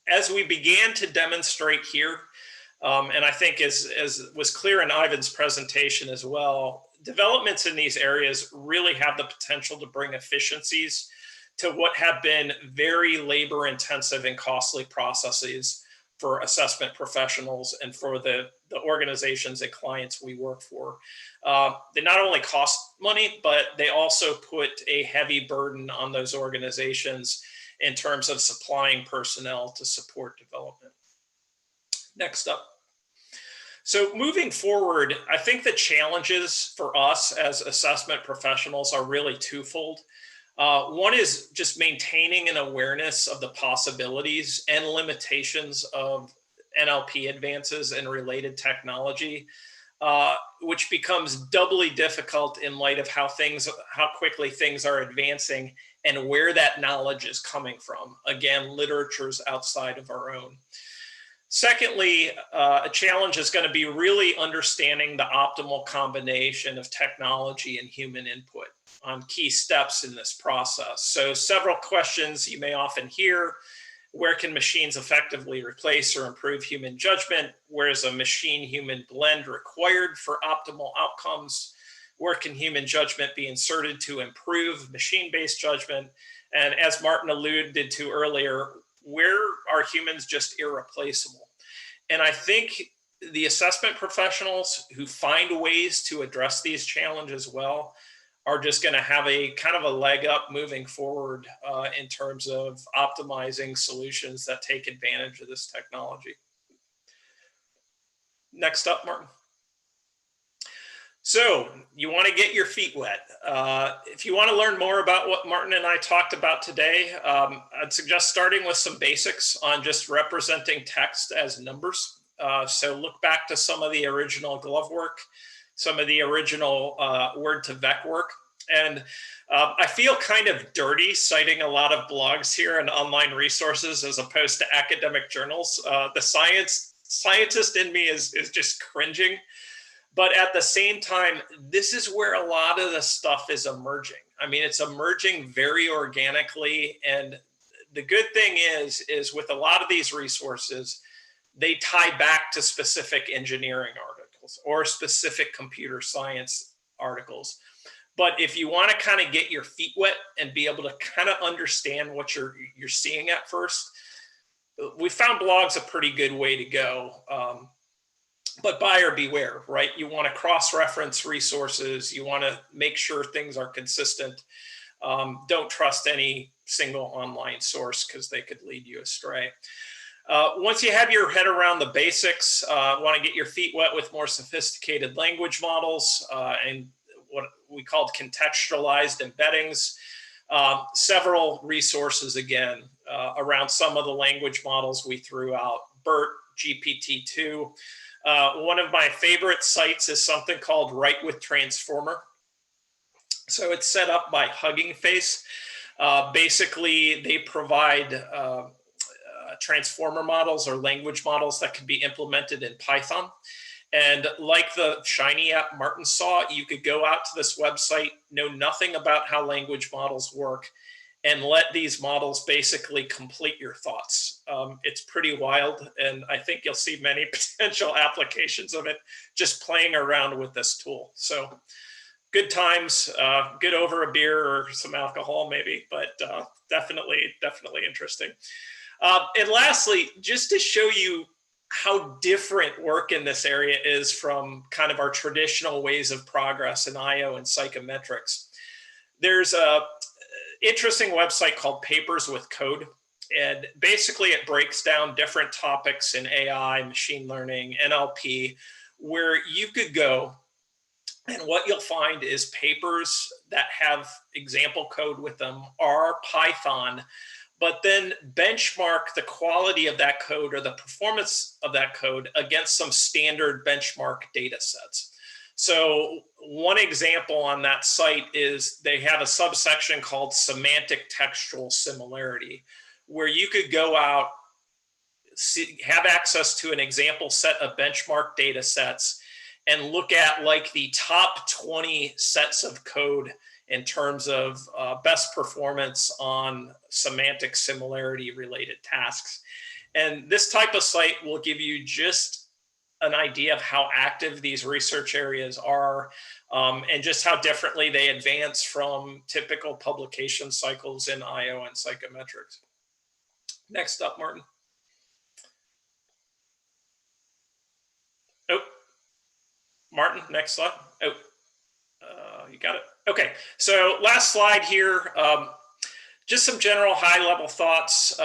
as we began to demonstrate here, and I think as was clear in Ivan's presentation as well, developments in these areas really have the potential to bring efficiencies to what have been very labor intensive and costly processes for assessment professionals and for the organizations and clients we work for. They not only cost money, but they also put a heavy burden on those organizations in terms of supplying personnel to support development. Next up. So moving forward, I think the challenges for us as assessment professionals are really twofold. One is just maintaining an awareness of the possibilities and limitations of NLP advances and related technology, which becomes doubly difficult in light of how quickly things are advancing and where that knowledge is coming from. Again, literature's outside of our own. Secondly, a challenge is going to be really understanding the optimal combination of technology and human input on key steps in this process. So several questions you may often hear: where can machines effectively replace or improve human judgment? Where is a machine-human blend required for optimal outcomes? Where can human judgment be inserted to improve machine-based judgment? And as Martin alluded to earlier, where are humans just irreplaceable? And I think the assessment professionals who find ways to address these challenges well are just going to have a kind of a leg up moving forward in terms of optimizing solutions that take advantage of this technology. Next up, Martin. So you want to get your feet wet. If you want to learn more about what Martin and I talked about today, I'd suggest starting with some basics on just representing text as numbers. So look back to some of the original glove work, some of the original Word2Vec work. And I feel kind of dirty citing a lot of blogs here and online resources as opposed to academic journals. The scientist in me is just cringing. But at the same time, this is where a lot of the stuff is emerging. I mean, it's emerging very organically. And the good thing is with a lot of these resources, they tie back to specific engineering articles or specific computer science articles. But if you want to kind of get your feet wet and be able to kind of understand what you're seeing at first, we found blogs a pretty good way to go. But buyer beware, right? You want to cross-reference resources. You want to make sure things are consistent. Don't trust any single online source because they could lead you astray. Once you have your head around the basics, want to get your feet wet with more sophisticated language models and what we called contextualized embeddings. Several resources, again, around some of the language models we threw out: BERT, GPT-2. One of my favorite sites is something called Write with Transformer. So it's set up by Hugging Face. Basically, they provide transformer models or language models that can be implemented in Python. And like the Shiny app Martin saw, you could go out to this website, know nothing about how language models work, and let these models basically complete your thoughts. It's pretty wild, and I think you'll see many potential applications of it just playing around with this tool. So good times, good over a beer or some alcohol maybe, but definitely interesting. And lastly, just to show you how different work in this area is from kind of our traditional ways of progress in IO and psychometrics, there's a interesting website called Papers with Code. And basically it breaks down different topics in AI, machine learning, NLP, where you could go and what you'll find is papers that have example code with them are Python, but then benchmark the quality of that code or the performance of that code against some standard benchmark data sets. So one example on that site is they have a subsection called semantic textual similarity, where you could go out, have access to an example set of benchmark data sets, and look at like the top 20 sets of code in terms of best performance on semantic similarity related tasks. And this type of site will give you just an idea of how active these research areas are, and just how differently they advance from typical publication cycles in IO and psychometrics. Next up, Martin. Oh, Martin, next slide. Oh, you got it. Okay, so last slide here. Just some general high-level thoughts.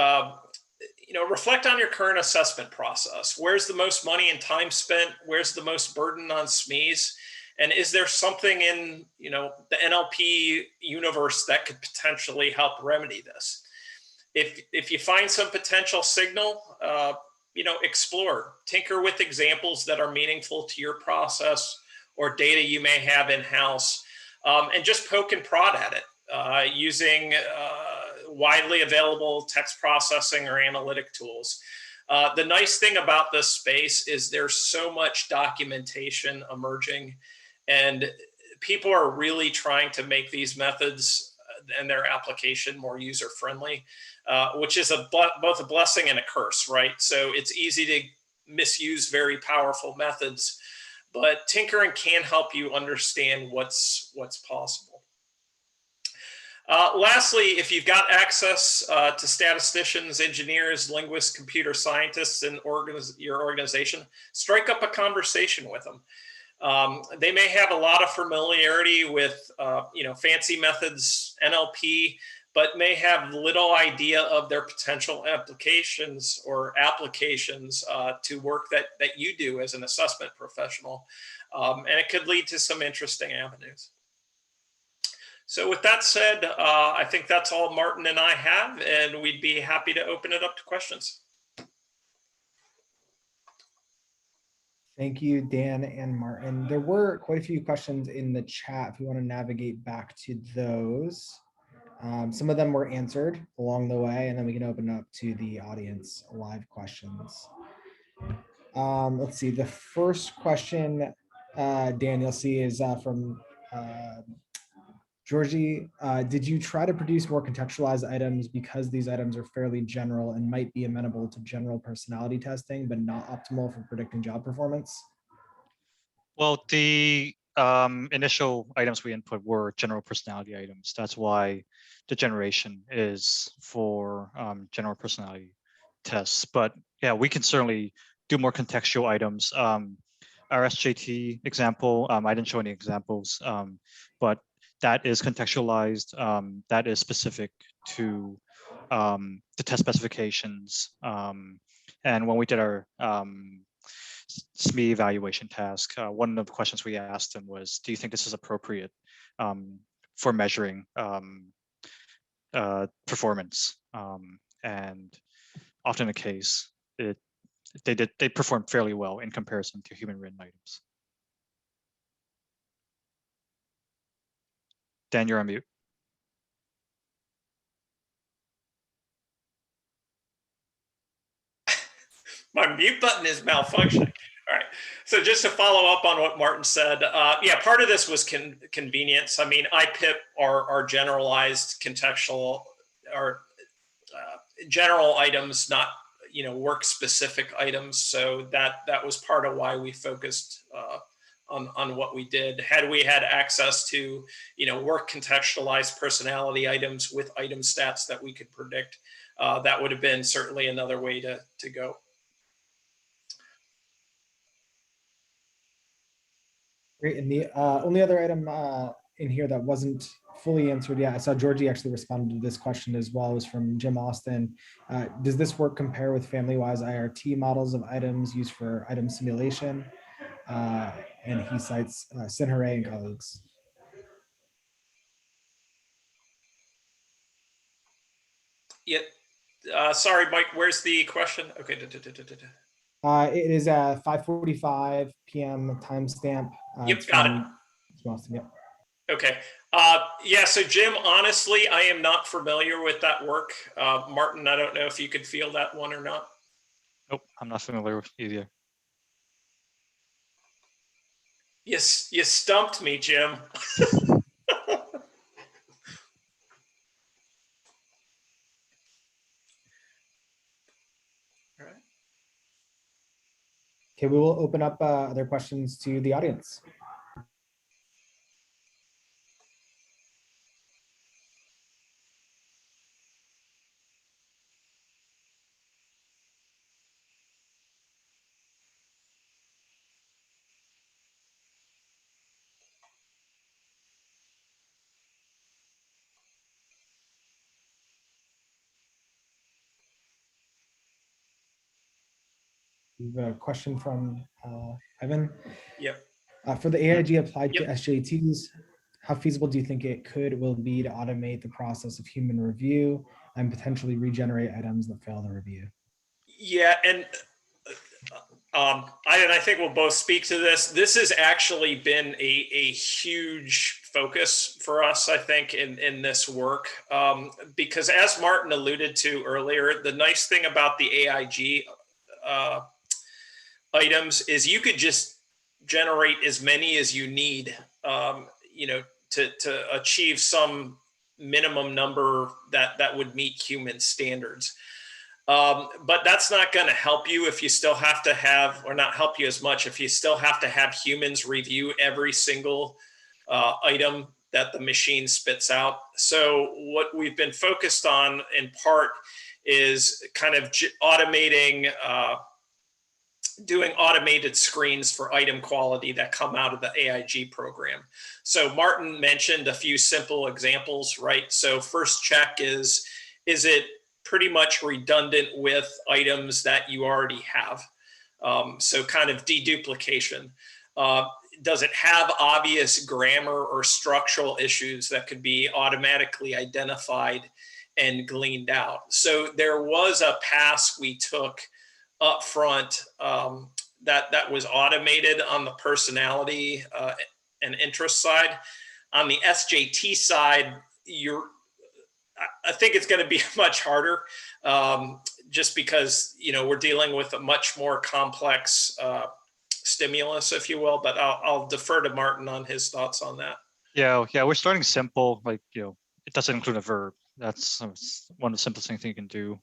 Reflect on your current assessment process. Where's the most money and time spent? Where's the most burden on SMEs? And is there something in the NLP universe that could potentially help remedy this? If you find some potential signal, explore, tinker with examples that are meaningful to your process or data you may have in-house, and just poke and prod at it using widely available text processing or analytic tools. The nice thing about this space is there's so much documentation emerging, and people are really trying to make these methods and their application more user-friendly, which is both a blessing and a curse, right? So it's easy to misuse very powerful methods, but tinkering can help you understand what's possible. Lastly, if you've got access to statisticians, engineers, linguists, computer scientists in your organization, strike up a conversation with them. They may have a lot of familiarity with fancy methods, NLP, but may have little idea of their potential applications to work that you do as an assessment professional. And it could lead to some interesting avenues. So with that said, I think that's all Martin and I have, and we'd be happy to open it up to questions. Thank you, Dan and Martin. There were quite a few questions in the chat if we want to navigate back to those. Some of them were answered along the way, and then we can open up to the audience live questions. Let's see, the first question, Dan, you'll see is from Georgie. Did you try to produce more contextualized items because these items are fairly general and might be amenable to general personality testing, but not optimal for predicting job performance? Well, the initial items we input were general personality items. That's why the generation is for general personality tests. But yeah, we can certainly do more contextual items. Our SJT example, I didn't show any examples, but that is contextualized. That is specific to the test specifications. And when we did our SME evaluation task, one of the questions we asked them was, do you think this is appropriate for measuring performance? And often the case, they performed fairly well in comparison to human written items. Dan, you're on mute. My mute button is malfunctioning. All right. So just to follow up on what Martin said, yeah, part of this was convenience. I mean, IPIP are generalized contextual or general items, not work specific items. So that was part of why we focused on what we did. Had we had access to work contextualized personality items with item stats that we could predict, that would have been certainly another way to go. Great. And the only other item in here that wasn't fully answered yet, I saw Georgie actually responded to this question as well, was from Jim Austin. Does this work compare with family-wise IRT models of items used for item simulation? And he cites HumRRO and colleagues. Yeah. Sorry, Mike, where's the question? Okay. It is a 5:45 p.m. timestamp. Yep, got it. Austin, yep. Okay. Yeah, so Jim, honestly, I am not familiar with that work. Martin, I don't know if you could field that one or not. Nope, I'm not familiar with either. Yes, you stumped me, Jim. Okay, we will open up other questions to the audience. We have a question from Evan. Yep. For the AIG applied to Yep. SJTs, how feasible do you think it will be to automate the process of human review and potentially regenerate items that fail the review? Yeah, and I think we'll both speak to this. This has actually been a huge focus for us, I think, in this work, because as Martin alluded to earlier, the nice thing about the AIG items is you could just generate as many as you need, to achieve some minimum number that would meet human standards. But that's not going to help you if you still have to have, or not help you as much if you still have to have humans review every single item that the machine spits out. So what we've been focused on in part is kind of automating, doing automated screens for item quality that come out of the AIG program. So Martin mentioned a few simple examples, right? So first check is it pretty much redundant with items that you already have? So kind of deduplication. Does it have obvious grammar or structural issues that could be automatically identified and gleaned out? So there was a pass we took up front that was automated on the personality and interest side. On the SJT side, I think it's going to be much harder, just because we're dealing with a much more complex stimulus, if you will. But I'll defer to Martin on his thoughts on that. Yeah, we're starting simple. Like it doesn't include a verb. That's one of the simplest things you can do.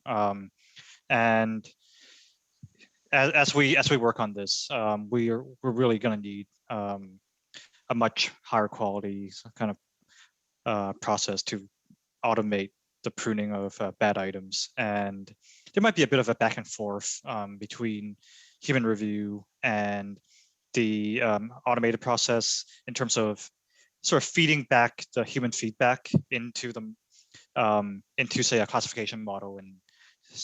And as we work on this, we're really going to need a much higher quality kind of process to automate the pruning of bad items. And there might be a bit of a back and forth between human review and the automated process in terms of sort of feeding back the human feedback into into say a classification model, and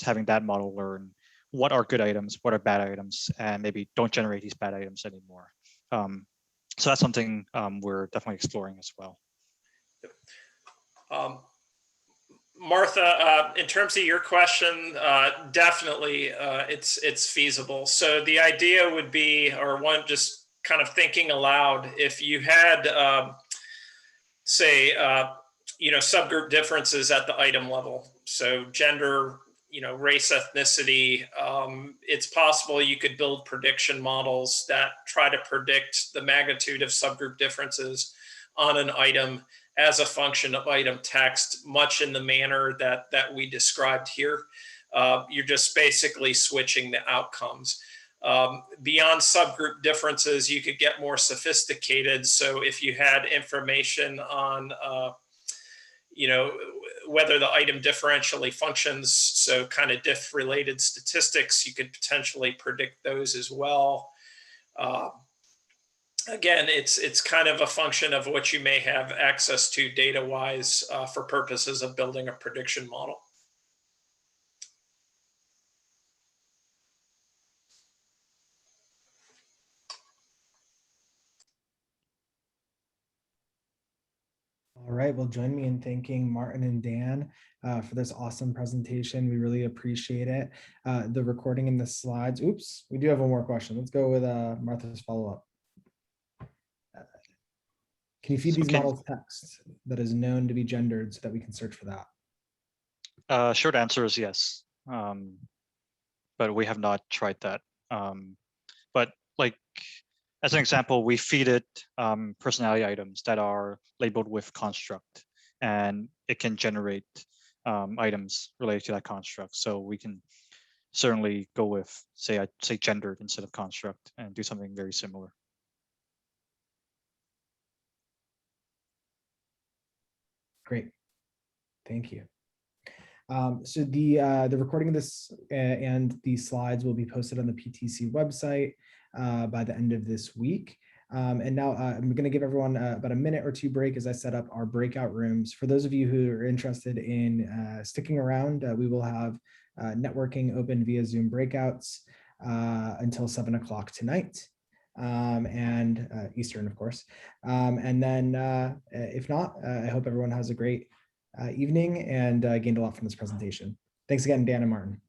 having that model learn what are good items, what are bad items, and maybe don't generate these bad items anymore. So that's something we're definitely exploring as well. Martha, in terms of your question, definitely it's feasible. So the idea would be, or one just kind of thinking aloud, if you had, say, subgroup differences at the item level, so gender, race, ethnicity, it's possible you could build prediction models that try to predict the magnitude of subgroup differences on an item as a function of item text, much in the manner that we described here. You're just basically switching the outcomes. Beyond subgroup differences, you could get more sophisticated. So if you had information on, whether the item differentially functions, so kind of diff-related statistics, you could potentially predict those as well. Again, it's kind of a function of what you may have access to data-wise for purposes of building a prediction model. All right, well, join me in thanking Martin and Dan for this awesome presentation. We really appreciate it. The recording and the slides. Oops, we do have one more question. Let's go with Martha's follow-up. Can you feed these models text that is known to be gendered so that we can search for that? Short answer is yes, but we have not tried that. But like as an example, we feed it personality items that are labeled with construct, and it can generate items related to that construct. So we can certainly go with, say gendered instead of construct, and do something very similar. Great, thank you. So the recording of this and the slides will be posted on the PTC website by the end of this week. And now I'm going to give everyone about a minute or two break as I set up our breakout rooms. For those of you who are interested in sticking around, we will have networking open via Zoom breakouts until 7 o'clock tonight. And Eastern, of course. And then if not, I hope everyone has a great evening and gained a lot from this presentation. Thanks again, Dan and Martin.